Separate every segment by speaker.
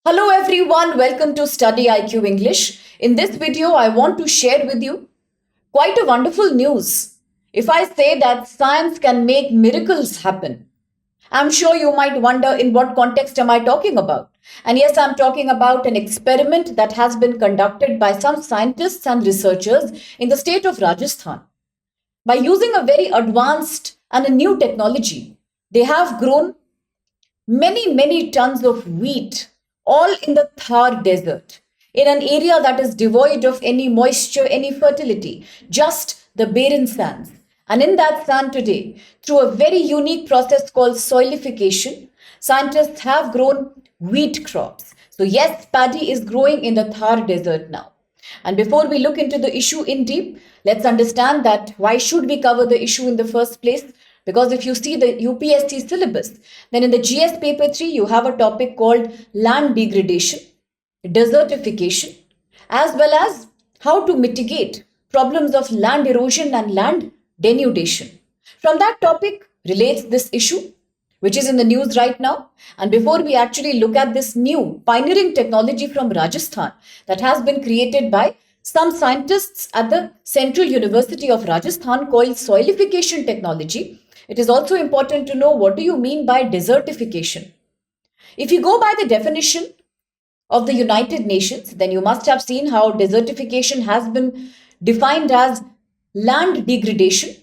Speaker 1: Hello everyone, welcome to StudyIQ English. In this video, I want to share with you quite a wonderful news. If I say that science can make miracles happen, I'm sure you might wonder in what context am I talking about. And yes, I'm talking about an experiment that has been conducted by some scientists and researchers in the state of Rajasthan. By using a very advanced and a new technology, they have grown many tons of wheat, all in the Thar desert, in an area that is devoid of any moisture, any fertility, just the barren sands. And in that sand today, through a very unique process called soilification, scientists have grown wheat crops. So, yes, paddy is growing in the Thar desert now. And before we look into the issue in deep, let's understand that why should we cover the issue in the first place? Because if you see the UPSC syllabus, then in the GS paper 3, you have a topic called land degradation, desertification, as well as how to mitigate problems of land erosion and land denudation. From that topic relates this issue, which is in the news right now. And before we actually look at this new pioneering technology from Rajasthan that has been created by some scientists at the Central University of Rajasthan called soilification technology, it is also important to know what do you mean by desertification. If you go by the definition of the United Nations, then you must have seen how desertification has been defined as land degradation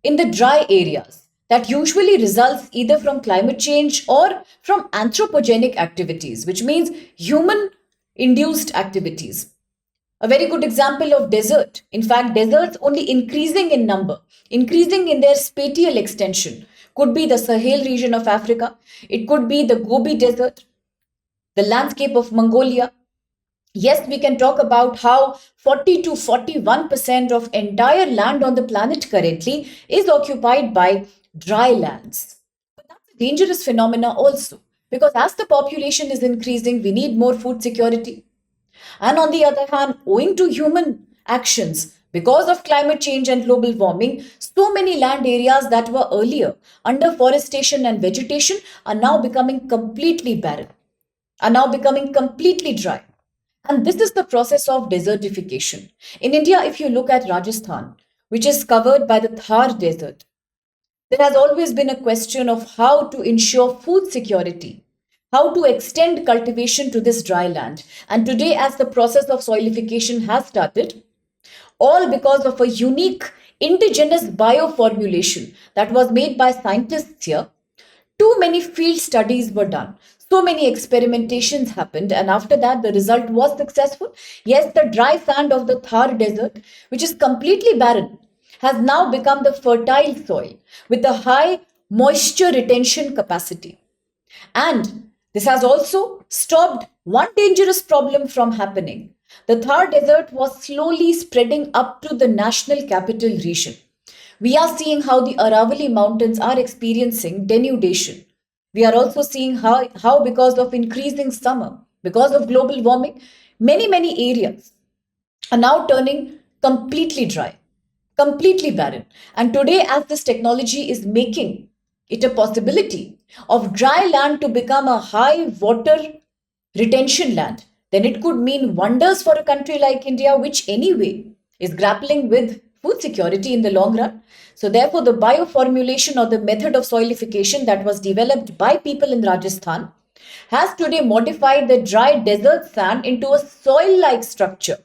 Speaker 1: in the dry areas that usually results either from climate change or from anthropogenic activities, which means human induced activities. A very good example of desert. In fact, deserts only increasing in number, increasing in their spatial extension. Could be the Sahel region of Africa. It could be the Gobi Desert, the landscape of Mongolia. Yes, we can talk about how 40 to 41% of entire land on the planet currently is occupied by dry lands. But that's a dangerous phenomena also, because as the population is increasing, we need more food security. And on the other hand, owing to human actions, because of climate change and global warming, so many land areas that were earlier under forestation and vegetation are now becoming completely barren, are now becoming completely dry. And this is the process of desertification. In India, if you look at Rajasthan, which is covered by the Thar desert, there has always been a question of how to ensure food security, how to extend cultivation to this dry land. And today, as the process of soilification has started, all because of a unique indigenous bioformulation that was made by scientists here, too many field studies were done. So many experimentations happened, and after that, the result was successful. Yes, the dry sand of the Thar desert, which is completely barren, has now become the fertile soil with a high moisture retention capacity. And this has also stopped one dangerous problem from happening. The Thar desert was slowly spreading up to the national capital region. We are seeing how the Aravalli mountains are experiencing denudation. We are also seeing how because of increasing summer, because of global warming, many areas are now turning completely dry, completely barren. And today, as this technology is making it a possibility of dry land to become a high water retention land, then it could mean wonders for a country like India, which anyway is grappling with food security in the long run. So, therefore, the bioformulation or the method of soilification that was developed by people in Rajasthan has today modified the dry desert sand into a soil like structure.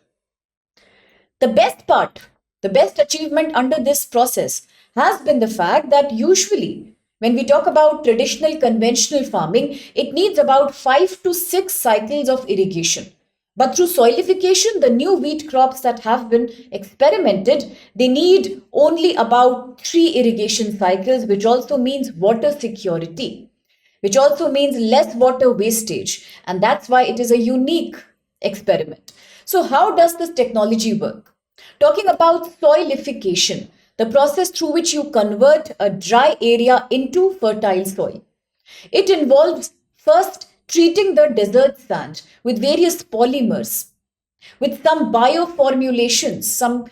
Speaker 1: The best part, the best achievement under this process has been the fact that usually when we talk about traditional conventional farming, it needs about 5 to 6 cycles of irrigation. But through soilification, the new wheat crops that have been experimented, they need only about 3 irrigation cycles, which also means water security, which also means less water wastage. And that's why it is a unique experiment. So, how does this technology work? Talking about soilification, the process through which you convert a dry area into fertile soil. It involves first treating the desert sand with various polymers, with some bioformulations, some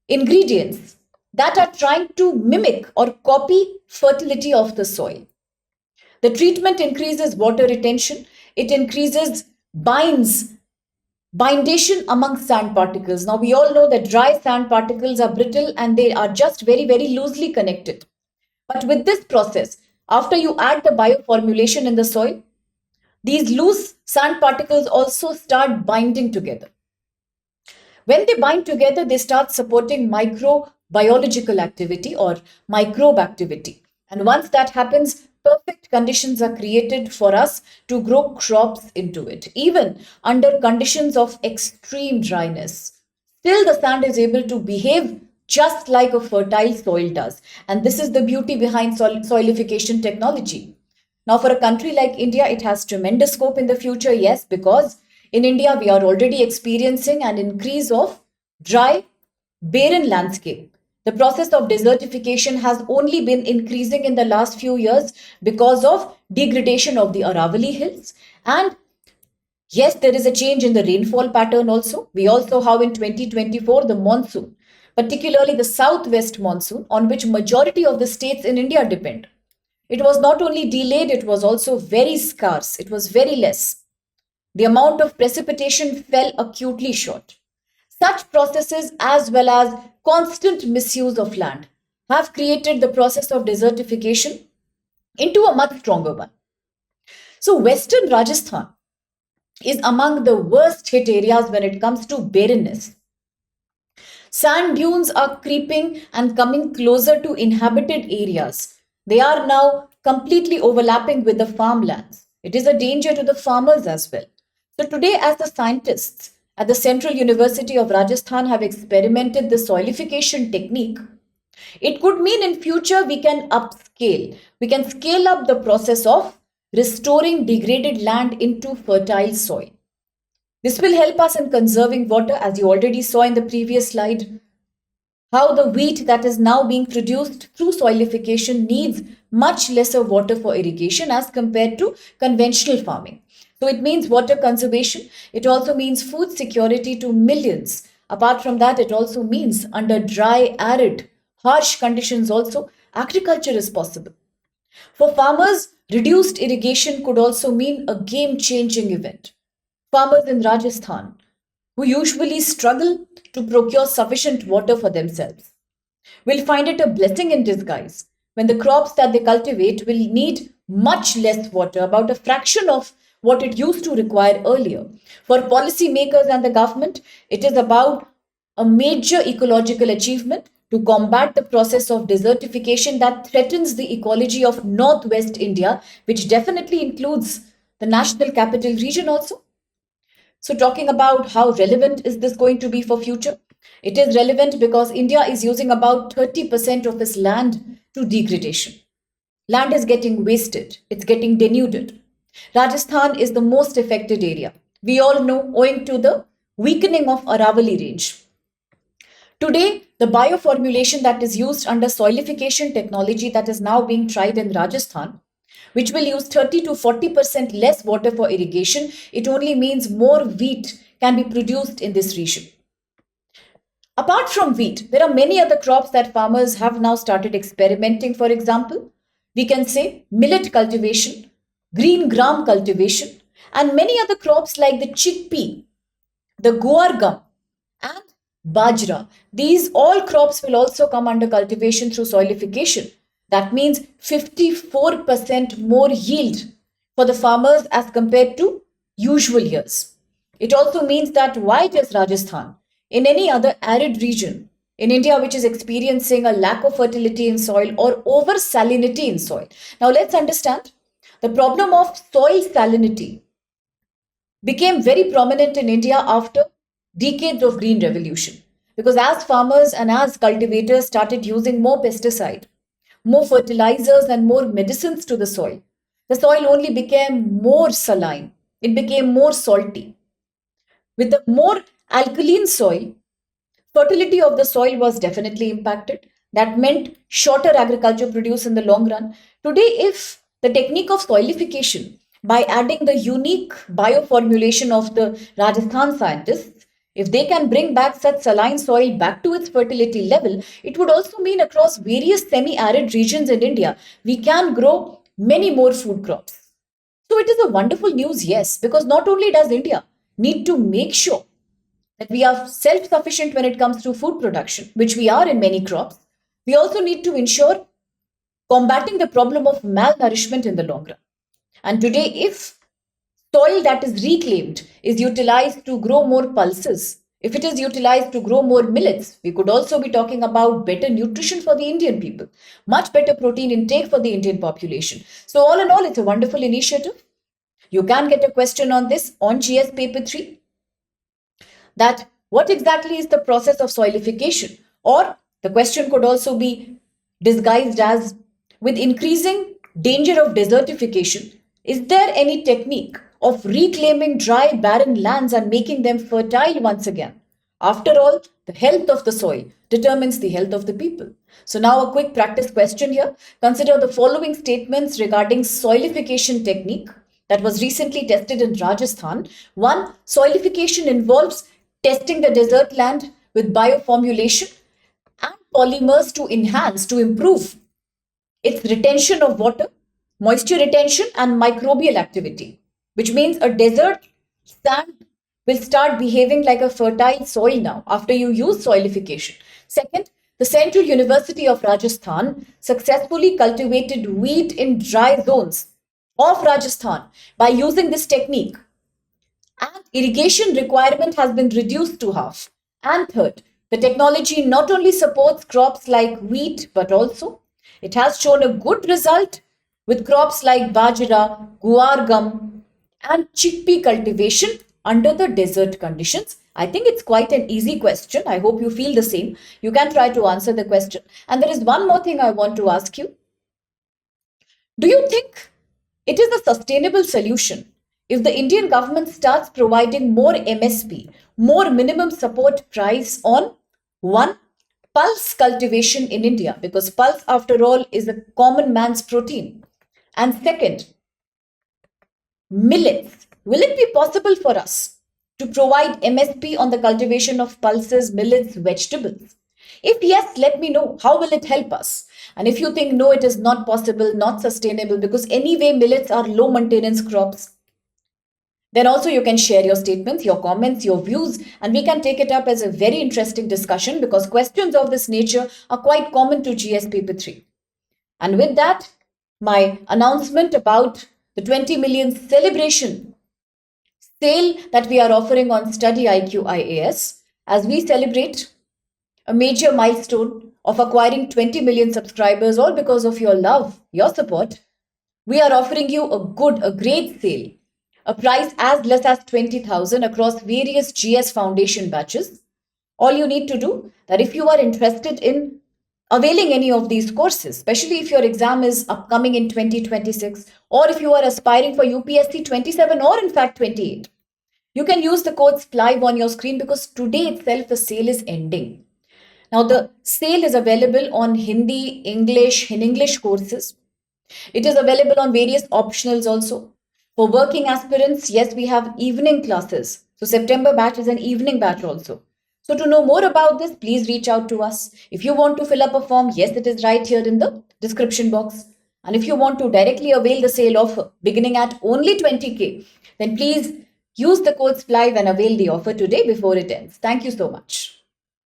Speaker 1: ingredients that are trying to mimic or copy fertility of the soil. The treatment increases water retention, It increases bindation among sand particles. Now, we all know that dry sand particles are brittle and they are just very, very loosely connected. But with this process, after you add the bioformulation in the soil, these loose sand particles also start binding together. When they bind together, they start supporting microbiological activity or microbe activity. And once that happens, perfect conditions are created for us to grow crops into it, even under conditions of extreme dryness. Still, the sand is able to behave just like a fertile soil does. And this is the beauty behind soilification technology. Now, for a country like India, it has tremendous scope in the future, yes, because in India, we are already experiencing an increase of dry, barren landscape. The process of desertification has only been increasing in the last few years because of degradation of the Aravalli Hills. And yes, there is a change in the rainfall pattern also. We also have in 2024 the monsoon, particularly the southwest monsoon, on which majority of the states in India depend. It was not only delayed, it was also very scarce. It was very less. The amount of precipitation fell acutely short. Such processes, as well as constant misuse of land, have created the process of desertification into a much stronger one. So, Western Rajasthan is among the worst hit areas when it comes to barrenness. Sand dunes are creeping and coming closer to inhabited areas. They are now completely overlapping with the farmlands. It is a danger to the farmers as well. So, today, as the scientists at the Central University of Rajasthan have experimented the soilification technique, it could mean in future we can upscale. We can scale up the process of restoring degraded land into fertile soil. This will help us in conserving water, as you already saw in the previous slide. How the wheat that is now being produced through soilification needs much lesser water for irrigation as compared to conventional farming. So it means water conservation. It also means food security to millions. Apart from that, it also means under dry, arid, harsh conditions also, agriculture is possible. For farmers, reduced irrigation could also mean a game-changing event. Farmers in Rajasthan, who usually struggle to procure sufficient water for themselves, will find it a blessing in disguise when the crops that they cultivate will need much less water, about a fraction of what it used to require earlier. For policymakers and the government, it is about a major ecological achievement to combat the process of desertification that threatens the ecology of northwest India, which definitely includes the national capital region also. So, talking about how relevant is this going to be for future? It is relevant because India is using about 30% of its land to degradation. Land is getting wasted, it's getting denuded. Rajasthan is the most affected area. We all know, owing to the weakening of Aravalli range. Today, the bioformulation that is used under soilification technology that is now being tried in Rajasthan, which will use 30 to 40% less water for irrigation, it only means more wheat can be produced in this region. Apart from wheat, there are many other crops that farmers have now started experimenting. For example, we can say millet cultivation, green gram cultivation, and many other crops like the chickpea, the guar gum, and bajra. These all crops will also come under cultivation through soilification. That means 54% more yield for the farmers as compared to usual years. It also means that why just Rajasthan? In any other arid region in India which is experiencing a lack of fertility in soil or over salinity in soil. Now let's understand the problem of soil salinity became very prominent in India after decades of green revolution. Because as farmers and as cultivators started using more pesticide, more fertilizers and more medicines to the soil only became more saline. It became more salty. With the more alkaline soil, fertility of the soil was definitely impacted. That meant shorter agriculture produce in the long run. Today, if the technique of soilification, by adding the unique bioformulation of the Rajasthan scientists, if they can bring back such saline soil back to its fertility level, it would also mean across various semi arid regions in India, we can grow many more food crops. So it is a wonderful news, yes, because not only does India need to make sure that we are self-sufficient when it comes to food production, which we are in many crops, we also need to ensure combating the problem of malnourishment in the long run. And today, if soil that is reclaimed is utilized to grow more pulses, if it is utilized to grow more millets, we could also be talking about better nutrition for the Indian people, much better protein intake for the Indian population. So, all in all, it's a wonderful initiative. You can get a question on this on GS paper 3, that what exactly is the process of soilification? Or the question could also be disguised as, with increasing danger of desertification, is there any technique of reclaiming dry, barren lands and making them fertile once again? After all, the health of the soil determines the health of the people. So, now a quick practice question here. Consider the following statements regarding soilification technique that was recently tested in Rajasthan. One, soilification involves testing the desert land with bioformulation and polymers to enhance, to improve its retention of water, moisture retention, and microbial activity, which means a desert sand will start behaving like a fertile soil now after you use soilification. Second, the Central University of Rajasthan successfully cultivated wheat in dry zones of Rajasthan by using this technique, and irrigation requirement has been reduced to half. And third, the technology not only supports crops like wheat, but also it has shown a good result with crops like bajra, guar gum, and chickpea cultivation under the desert conditions. I think it's quite an easy question. I hope you feel the same. You can try to answer the question. And there is one more thing I want to ask you. Do you think it is a sustainable solution if the Indian government starts providing more MSP, more minimum support price on one, pulse cultivation in India? Because pulse, after all, is a common man's protein. And second, millets. Will it be possible for us to provide MSP on the cultivation of pulses, millets, vegetables? If yes, let me know. How will it help us? And if you think no, it is not possible, not sustainable, because anyway, millets are low maintenance crops, then also you can share your statements, your comments, your views, and we can take it up as a very interesting discussion, because questions of this nature are quite common to GS paper 3. And with that, my announcement about the 20 million celebration sale that we are offering on StudyIQ IAS, as we celebrate a major milestone of acquiring 20 million subscribers, all because of your love, your support. We are offering you a great sale, a price as less as 20,000 across various GS Foundation batches. All you need to do, that if you are interested in availing any of these courses, especially if your exam is upcoming in 2026, or if you are aspiring for UPSC 27 or in fact 28, you can use the code SPLIVE on your screen, because today itself the sale is ending. Now the sale is available on Hindi, English, in English courses. It is available on various optionals also. For working aspirants, yes, we have evening classes. So September batch is an evening batch also. So to know more about this, please reach out to us. If you want to fill up a form, yes, it is right here in the description box. And if you want to directly avail the sale offer beginning at only 20K, then please use the code SPLIVE and avail the offer today before it ends. Thank you so much.